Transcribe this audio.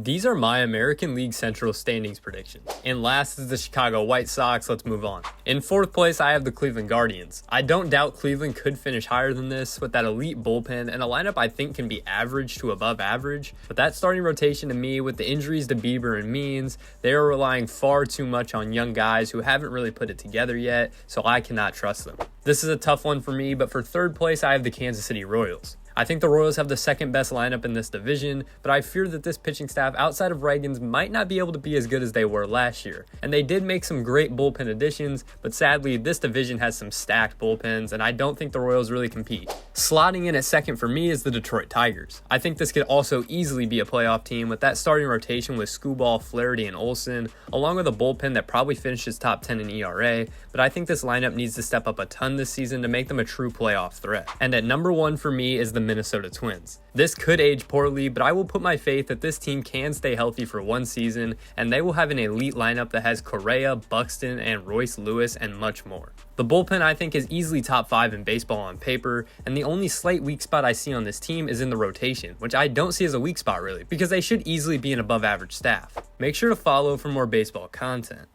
These are my American League Central standings predictions. And last is the Chicago White Sox. Let's move on. In fourth place, I have the Cleveland Guardians. I don't doubt Cleveland could finish higher than this with that elite bullpen and a lineup I think can be average to above average. But that starting rotation to me, with the injuries to Bieber and Means, they are relying far too much on young guys who haven't really put it together yet, so I cannot trust them. This is a tough one for me, but for third place, I have the Kansas City Royals. I think the Royals have the second best lineup in this division, but I fear that this pitching staff outside of Reagan's might not be able to be as good as they were last year. And they did make some great bullpen additions, but sadly this division has some stacked bullpens and I don't think the Royals really compete. Slotting in at second for me is the Detroit Tigers. I think this could also easily be a playoff team with that starting rotation with Skubal, Flaherty, and Olsen, along with a bullpen that probably finishes top 10 in ERA, but I think this lineup needs to step up a ton this season to make them a true playoff threat. And at number one for me is the Minnesota Twins. This could age poorly, but I will put my faith that this team can stay healthy for one season, and they will have an elite lineup that has Correa, Buxton, and Royce Lewis, and much more. The bullpen I think is easily top 5 in baseball on paper, and the only slight weak spot I see on this team is in the rotation, which I don't see as a weak spot really, because they should easily be an above average staff. Make sure to follow for more baseball content.